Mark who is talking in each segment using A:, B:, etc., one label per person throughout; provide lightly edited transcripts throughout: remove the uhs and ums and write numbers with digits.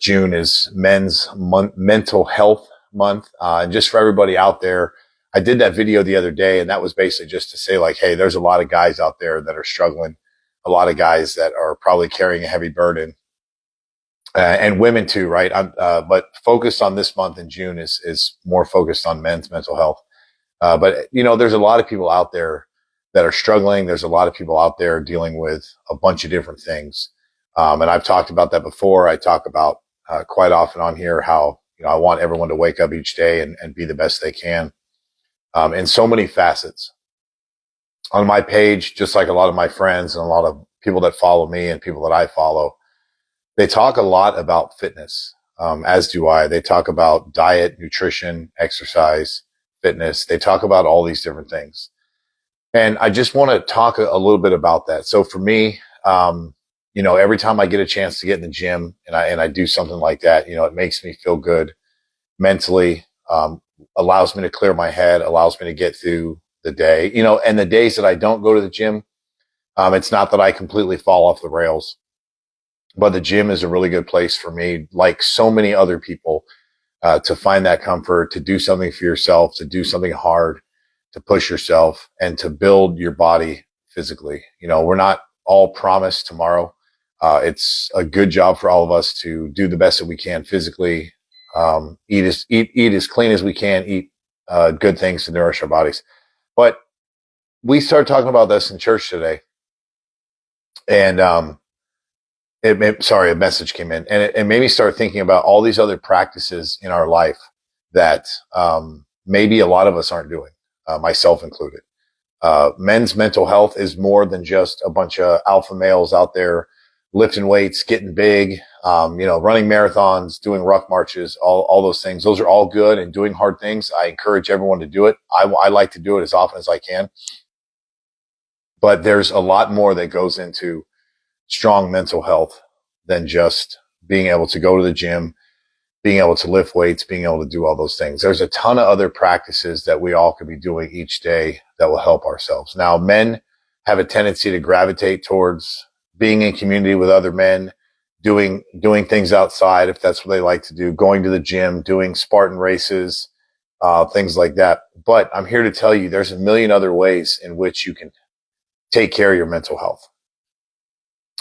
A: June is mental health month. And just for everybody out there, I did that video the other day, and that was basically just to say like, hey, there's a lot of guys out there that are struggling, a lot of guys that are probably carrying a heavy burden, and women too, right? But focused on this month in June is more focused on men's mental health. But there's a lot of people out there that are struggling. There's a lot of people out there dealing with a bunch of different things. And I've talked about that before. I talk about quite often on here how, I want everyone to wake up each day and be the best they can, in so many facets. On my page, just like a lot of my friends and a lot of people that follow me and people that I follow, they talk a lot about fitness, as do I. They talk about diet, nutrition, exercise, fitness. They talk about all these different things. And I just want to talk a little bit about that. So for me, every time I get a chance to get in the gym and I do something like that, it makes me feel good mentally, allows me to clear my head, allows me to get through the day, and the days that I don't go to the gym, it's not that I completely fall off the rails, but the gym is a really good place for me, like so many other people, to find that comfort, to do something for yourself, to do something hard, to push yourself and to build your body physically. We're not all promised tomorrow. It's a good job for all of us to do the best that we can physically, eat as clean as we can, eat good things to nourish our bodies. But we started talking about this in church today, and a message came in, and it made me start thinking about all these other practices in our life that maybe a lot of us aren't doing, myself included. Men's mental health is more than just a bunch of alpha males out there lifting weights, getting big, running marathons, doing rough marches, all those things. Those are all good, and doing hard things. I encourage everyone to do it. I like to do it as often as I can. But there's a lot more that goes into strong mental health than just being able to go to the gym, being able to lift weights, being able to do all those things. There's a ton of other practices that we all could be doing each day that will help ourselves. Now, men have a tendency to gravitate towards being in community with other men, doing things outside, if that's what they like to do, going to the gym, doing Spartan races, things like that. But I'm here to tell you there's a million other ways in which you can take care of your mental health.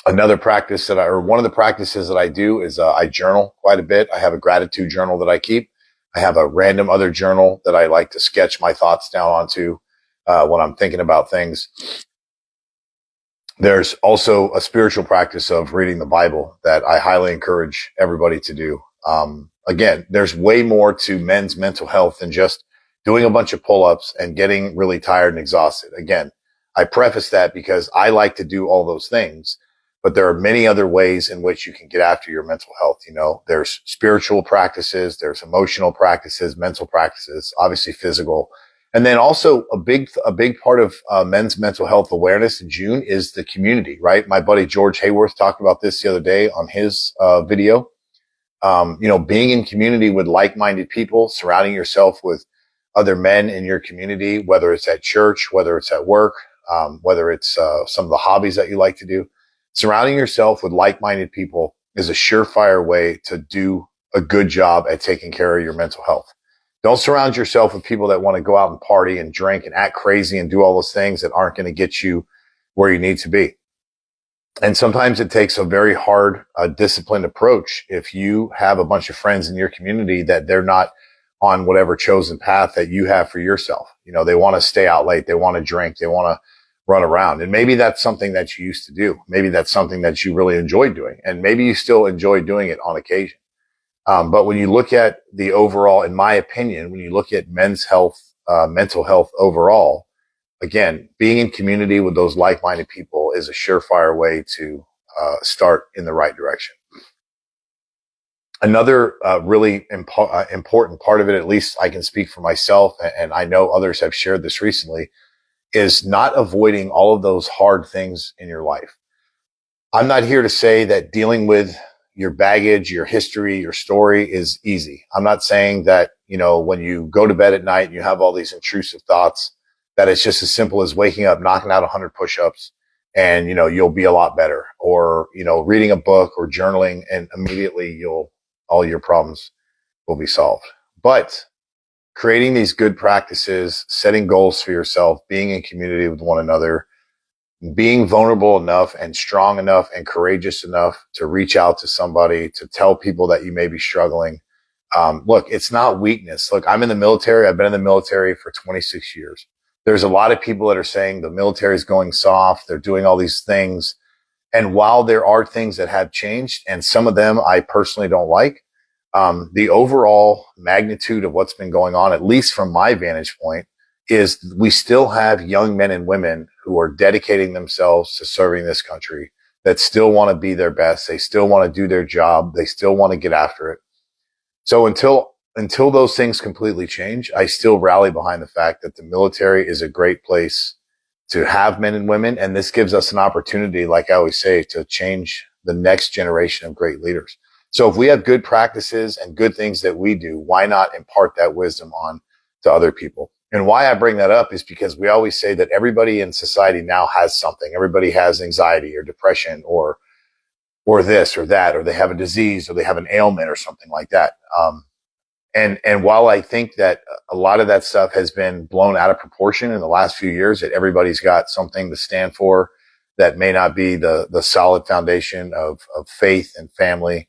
A: Another practice one of the practices that I do is I journal quite a bit. I have a gratitude journal that I keep. I have a random other journal that I like to sketch my thoughts down onto when I'm thinking about things. There's also a spiritual practice of reading the Bible that I highly encourage everybody to do. Again, there's way more to men's mental health than just doing a bunch of pull-ups and getting really tired and exhausted. Again, I preface that because I like to do all those things, but there are many other ways in which you can get after your mental health. There's spiritual practices, there's emotional practices, mental practices, obviously physical. And then also a big part of men's mental health awareness in June is the community, right? My buddy George Hayworth talked about this the other day on his video. Being in community with like-minded people, surrounding yourself with other men in your community, whether it's at church, whether it's at work, whether it's some of the hobbies that you like to do. Surrounding yourself with like-minded people is a surefire way to do a good job at taking care of your mental health. Don't surround yourself with people that want to go out and party and drink and act crazy and do all those things that aren't going to get you where you need to be. And sometimes it takes a very hard, disciplined approach. If you have a bunch of friends in your community that they're not on whatever chosen path that you have for yourself, they want to stay out late, they want to drink, they want to run around. And maybe that's something that you used to do. Maybe that's something that you really enjoyed doing. And maybe you still enjoy doing it on occasion. But when you look at the overall, in my opinion, when you look at men's health, mental health overall, again, being in community with those like-minded people is a surefire way to start in the right direction. Another really important part of it, at least I can speak for myself, and I know others have shared this recently, is not avoiding all of those hard things in your life. I'm not here to say that dealing with your baggage, your history, your story is easy. I'm not saying that, when you go to bed at night and you have all these intrusive thoughts, that it's just as simple as waking up, knocking out 100 push-ups and, you'll be a lot better, or, reading a book or journaling and immediately you'll all your problems will be solved. But creating these good practices, setting goals for yourself, being in community with one another, being vulnerable enough and strong enough and courageous enough to reach out to somebody, to tell people that you may be struggling. Look, it's not weakness. Look, I'm in the military. I've been in the military for 26 years. There's a lot of people that are saying the military is going soft. They're doing all these things. And while there are things that have changed, and some of them I personally don't like, the overall magnitude of what's been going on, at least from my vantage point, is we still have young men and women who are dedicating themselves to serving this country, that still want to be their best. They still want to do their job. They still want to get after it. So until those things completely change, I still rally behind the fact that the military is a great place to have men and women. And this gives us an opportunity, like I always say, to change the next generation of great leaders. So if we have good practices and good things that we do, why not impart that wisdom on to other people? And why I bring that up is because we always say that everybody in society now has something. Everybody has anxiety or depression or this or that, or they have a disease or they have an ailment or something like that. And while I think that a lot of that stuff has been blown out of proportion in the last few years, that everybody's got something to stand for that may not be the solid foundation of faith and family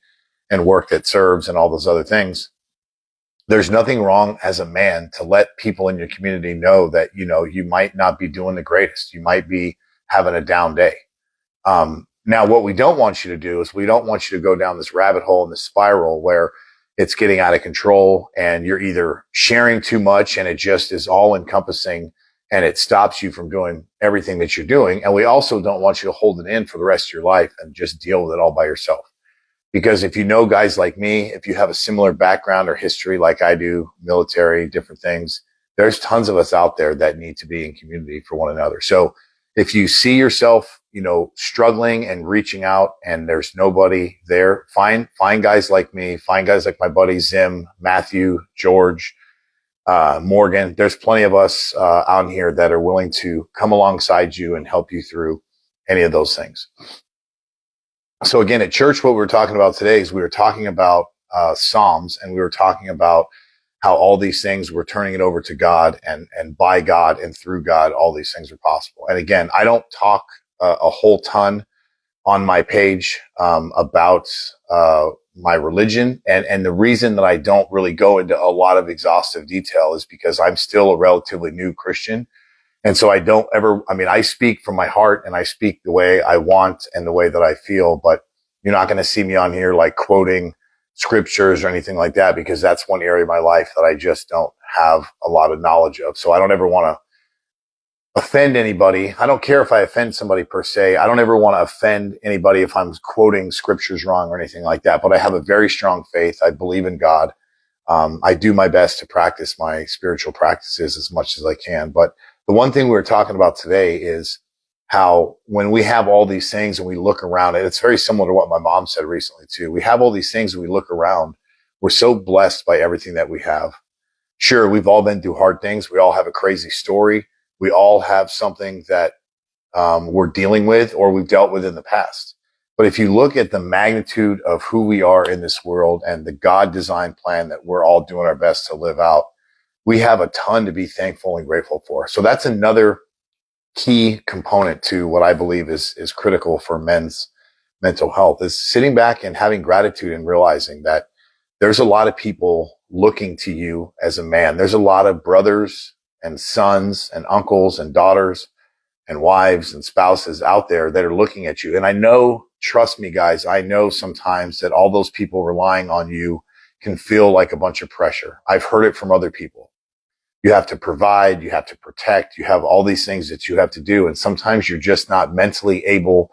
A: and work that serves and all those other things, there's nothing wrong as a man to let people in your community know that, you might not be doing the greatest. You might be having a down day. Now, what we don't want you to do is we don't want you to go down this rabbit hole and this spiral where it's getting out of control and you're either sharing too much and it just is all encompassing and it stops you from doing everything that you're doing. And we also don't want you to hold it in for the rest of your life and just deal with it all by yourself. Because if you know guys like me, if you have a similar background or history like I do, military, different things, there's tons of us out there that need to be in community for one another. So if you see yourself, struggling and reaching out and there's nobody there, find guys like me, find guys like my buddy Zim, Matthew, George, Morgan. There's plenty of us out here that are willing to come alongside you and help you through any of those things. So again, at church, what we were talking about today is we were talking about Psalms, and we were talking about how all these things we're turning it over to God, and by God and through God, all these things are possible. And again, I don't talk a whole ton on my page about my religion. And the reason that I don't really go into a lot of exhaustive detail is because I'm still a relatively new Christian. And so I speak from my heart and I speak the way I want and the way that I feel, but you're not going to see me on here like quoting scriptures or anything like that, because that's one area of my life that I just don't have a lot of knowledge of. So I don't ever want to offend anybody. I don't care if I offend somebody per se. I don't ever want to offend anybody if I'm quoting scriptures wrong or anything like that. But I have a very strong faith. I believe in God. I do my best to practice my spiritual practices as much as I can. But the one thing we were talking about today is how when we have all these things and we look around, and it's very similar to what my mom said recently too. We have all these things and we look around. We're so blessed by everything that we have. Sure, we've all been through hard things. We all have a crazy story. We all have something that we're dealing with or we've dealt with in the past. But if you look at the magnitude of who we are in this world and the God designed plan that we're all doing our best to live out, we have a ton to be thankful and grateful for. So that's another key component to what I believe is critical for men's mental health, is sitting back and having gratitude and realizing that there's a lot of people looking to you as a man. There's a lot of brothers and sons and uncles and daughters and wives and spouses out there that are looking at you. And I know, trust me, guys, I know sometimes that all those people relying on you can feel like a bunch of pressure. I've heard it from other people. You have to provide, you have to protect, you have all these things that you have to do. And sometimes you're just not mentally able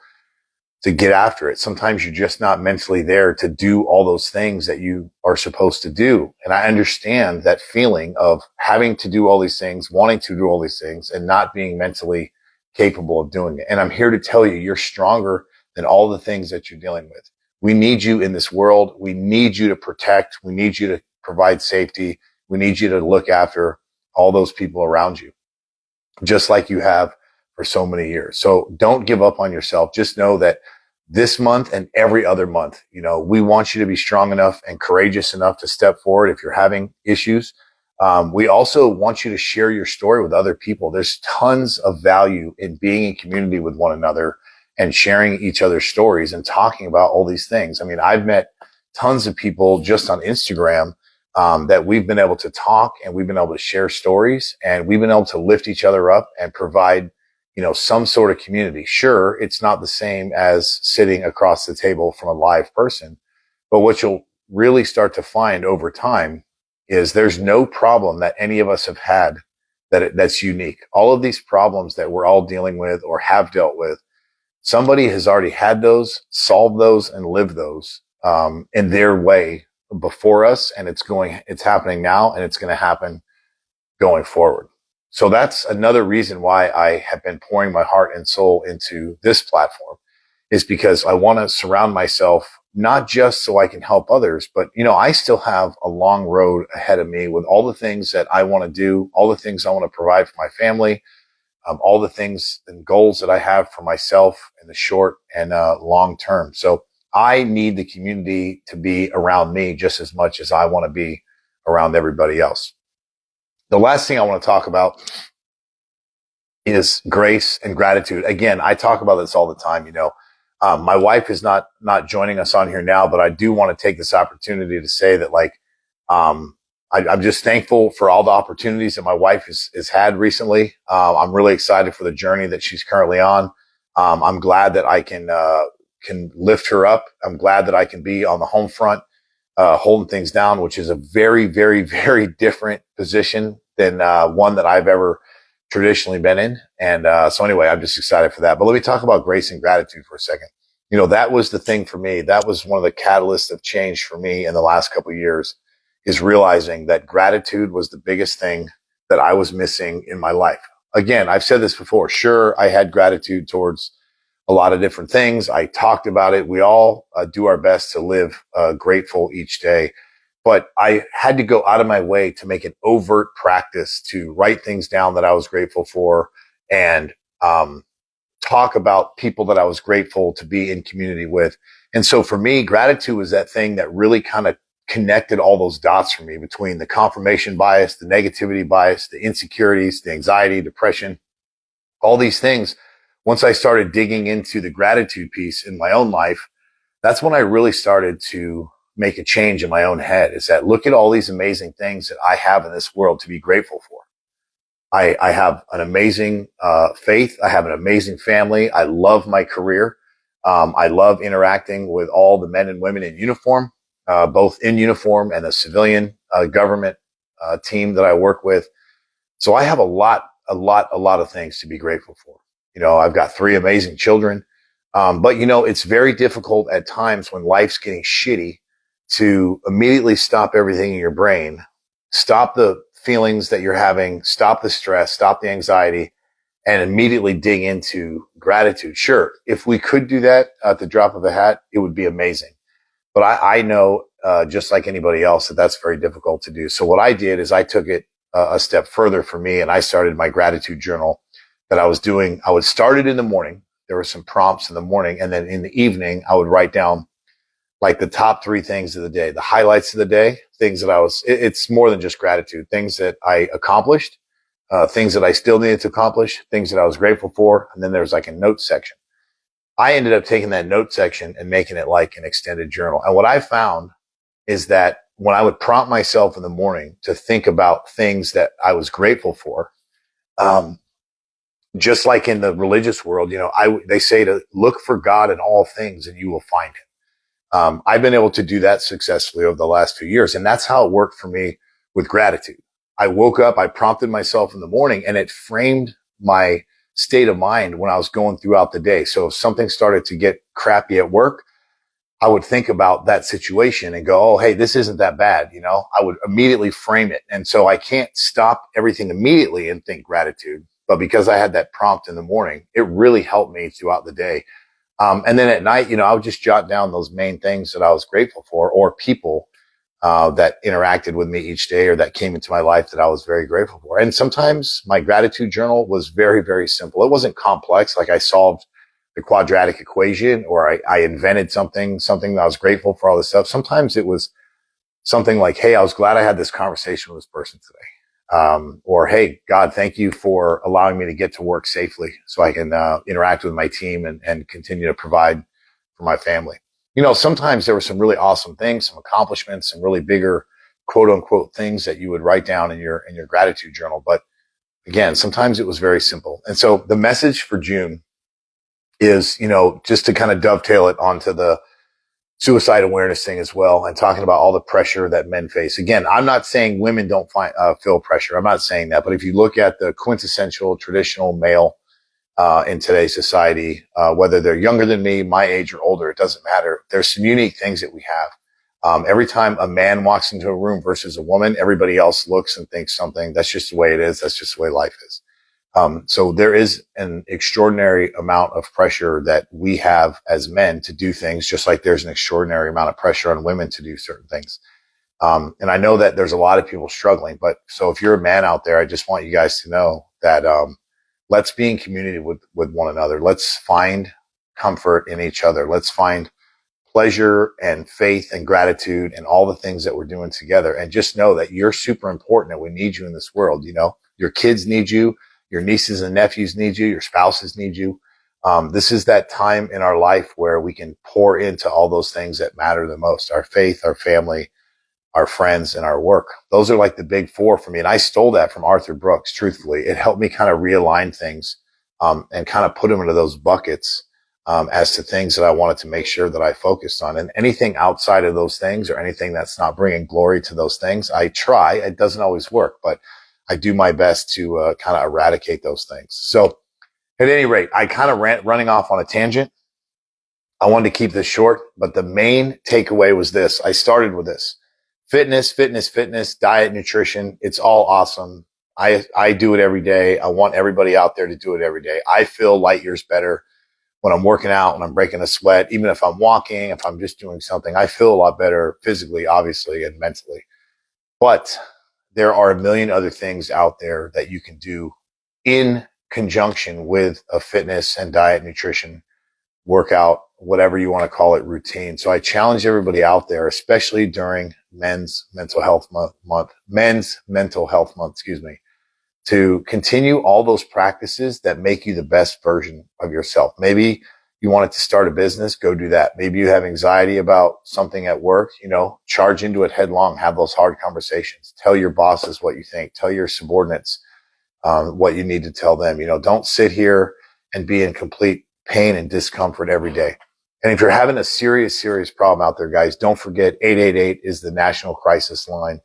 A: to get after it. Sometimes you're just not mentally there to do all those things that you are supposed to do. And I understand that feeling of having to do all these things, wanting to do all these things, and not being mentally capable of doing it. And I'm here to tell you, you're stronger than all the things that you're dealing with. We need you in this world. We need you to protect. We need you to provide safety. We need you to look after all those people around you, just like you have for so many years. So don't give up on yourself. Just know that this month and every other month. You know, we want you to be strong enough and courageous enough to step forward if you're having issues. We also want you to share your story with other people. There's tons of value in being in community with one another and sharing each other's stories and talking about all these things. I mean, I've met tons of people just on Instagram that we've been able to talk and we've been able to share stories and we've been able to lift each other up and provide, you know, some sort of community. Sure, it's not the same as sitting across the table from a live person, but what you'll really start to find over time is there's no problem that any of us have had that's unique. All of these problems that we're all dealing with or have dealt with, somebody has already had those, solved those, and lived those in their way before us, and it's happening now, and it's going to happen going forward. So that's another reason why I have been pouring my heart and soul into this platform, is because I want to surround myself, not just so I can help others, but, you know, I still have a long road ahead of me with all the things that I want to do, all the things I want to provide for my family, all the things and goals that I have for myself in the short and long term. So I need the community to be around me just as much as I want to be around everybody else. The last thing I want to talk about is grace and gratitude. Again, I talk about this all the time. You know, my wife is not joining us on here now, but I do want to take this opportunity to say that, like, I'm just thankful for all the opportunities that my wife has had recently. I'm really excited for the journey that she's currently on. I'm glad that I can lift her up. I'm glad that I can be on the home front, holding things down, which is a very, very, very different position than one that I've ever traditionally been in. And so anyway, I'm just excited for that. But let me talk about grace and gratitude for a second. You know, that was the thing for me. That was one of the catalysts of change for me in the last couple of years, is realizing that gratitude was the biggest thing that I was missing in my life. Again, I've said this before. Sure, I had gratitude towards a lot of different things. I talked about it. We all do our best to live grateful each day. But I had to go out of my way to make an overt practice to write things down that I was grateful for and talk about people that I was grateful to be in community with. And so for me, gratitude was that thing that really kind of connected all those dots for me between the confirmation bias, the negativity bias, the insecurities, the anxiety, depression, all these things. Once I started digging into the gratitude piece in my own life, that's when I really started to make a change in my own head, is that look at all these amazing things that I have in this world to be grateful for. I have an amazing faith. I have an amazing family. I love my career. I love interacting with all the men and women in uniform, both in uniform and the civilian government team that I work with. So I have a lot of things to be grateful for. You know, I've got 3 amazing children. But you know, it's very difficult at times when life's getting shitty to immediately stop everything in your brain, stop the feelings that you're having, stop the stress, stop the anxiety, and immediately dig into gratitude. Sure, if we could do that at the drop of a hat, it would be amazing. But I know, just like anybody else, that that's very difficult to do. So what I did is I took it a step further for me, and I started my gratitude journal that I was doing. I would start it in the morning. There were some prompts in the morning, and then in the evening, I would write down like the top 3 things of the day, the highlights of the day, things that it's more than just gratitude, things that I accomplished, things that I still needed to accomplish, things that I was grateful for. And then there's like a note section. I ended up taking that note section and making it like an extended journal. And what I found is that when I would prompt myself in the morning to think about things that I was grateful for, just like in the religious world, you know, they say to look for God in all things and you will find him. I've been able to do that successfully over the last few years. And that's how it worked for me with gratitude. I woke up, I prompted myself in the morning, and it framed my state of mind when I was going throughout the day. So if something started to get crappy at work, I would think about that situation and go, oh, hey, this isn't that bad. You know, I would immediately frame it. And so I can't stop everything immediately and think gratitude. But because I had that prompt in the morning, it really helped me throughout the day. And then at night, you know, I would just jot down those main things that I was grateful for, or people that interacted with me each day or that came into my life that I was very grateful for. And sometimes my gratitude journal was very, very simple. It wasn't complex. Like I solved the quadratic equation, or I invented something that I was grateful for all this stuff. Sometimes it was something like, hey, I was glad I had this conversation with this person today. Or, hey, God, thank you for allowing me to get to work safely so I can interact with my team and continue to provide for my family. Sometimes there were some really awesome things, some accomplishments, some really bigger quote unquote things that you would write down in your gratitude journal. But again, sometimes it was very simple. And so the message for June is, just to kind of dovetail it onto the suicide awareness thing as well, and talking about all the pressure that men face. Again, I'm not saying women don't feel pressure. I'm not saying that. But if you look at the quintessential traditional male in today's society, whether they're younger than me, my age, or older, it doesn't matter. There's some unique things that we have. Every time a man walks into a room versus a woman, everybody else looks and thinks something. That's just the way it is. That's just the way life is. So there is an extraordinary amount of pressure that we have as men to do things, just like there's an extraordinary amount of pressure on women to do certain things. And I know that there's a lot of people struggling, but so if you're a man out there, I just want you guys to know that, let's be in community with one another. Let's find comfort in each other. Let's find pleasure and faith and gratitude and all the things that we're doing together. And just know that you're super important and we need you in this world. Your kids need you. Your nieces and nephews need you. Your spouses need you. This is that time in our life where we can pour into all those things that matter the most: our faith, our family, our friends, and our work. Those are like the big four for me. And I stole that from Arthur Brooks, truthfully. It helped me kind of realign things, and kind of put them into those buckets, as to things that I wanted to make sure that I focused on. And anything outside of those things, or anything that's not bringing glory to those things, I try. It doesn't always work, but I do my best to kind of eradicate those things. So at any rate, I kind of running off on a tangent. I wanted to keep this short, but the main takeaway was this. I started with this: fitness, diet, nutrition. It's all awesome. I do it every day. I want everybody out there to do it every day. I feel light years better when I'm working out, when I'm breaking a sweat, even if I'm walking, if I'm just doing something. I feel a lot better physically, obviously, and mentally. But there are a million other things out there that you can do in conjunction with a fitness and diet, nutrition, workout, whatever you want to call it, routine. So I challenge everybody out there, especially during Men's Mental Health Month, to continue all those practices that make you the best version of yourself. Maybe you wanted to start a business, go do that. Maybe you have anxiety about something at work, charge into it headlong, have those hard conversations, tell your bosses what you think, tell your subordinates, what you need to tell them. Don't sit here and be in complete pain and discomfort every day. And if you're having a serious problem out there, guys, don't forget 888 is the national crisis line.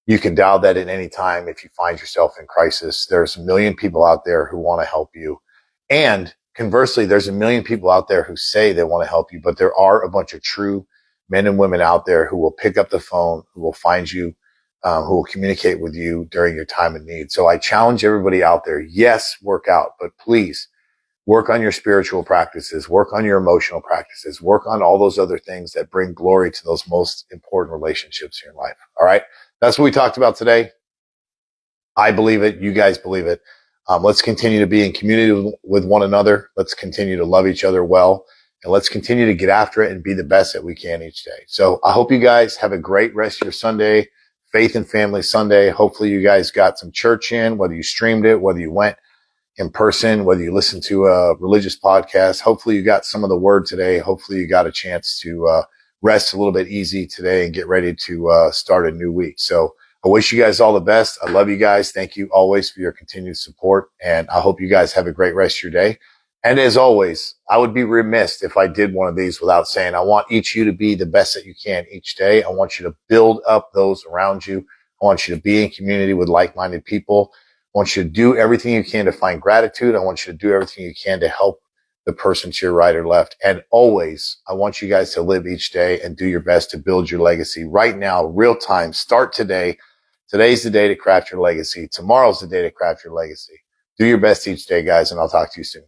A: You can dial that at any time if you find yourself in crisis. There's a million people out there who want to help you. And conversely, there's a million people out there who say they want to help you, but there are a bunch of true men and women out there who will pick up the phone, who will find you, who will communicate with you during your time of need. So I challenge everybody out there. Yes, work out, but please work on your spiritual practices, work on your emotional practices, work on all those other things that bring glory to those most important relationships in your life. All right. That's what we talked about today. I believe it. You guys believe it. Let's continue to be in community with one another. Let's continue to love each other well, and let's continue to get after it and be the best that we can each day. So I hope you guys have a great rest of your Sunday, Faith and Family Sunday. Hopefully you guys got some church in, whether you streamed it, whether you went in person, whether you listened to a religious podcast. Hopefully you got some of the word today. Hopefully you got a chance to rest a little bit easy today and get ready to start a new week. So I wish you guys all the best. I love you guys. Thank you always for your continued support. And I hope you guys have a great rest of your day. And as always, I would be remiss if I did one of these without saying, I want each of you to be the best that you can each day. I want you to build up those around you. I want you to be in community with like-minded people. I want you to do everything you can to find gratitude. I want you to do everything you can to help the person to your right or left. And always, I want you guys to live each day and do your best to build your legacy right now, real time. Start today. Today's the day to craft your legacy. Tomorrow's the day to craft your legacy. Do your best each day, guys, and I'll talk to you soon.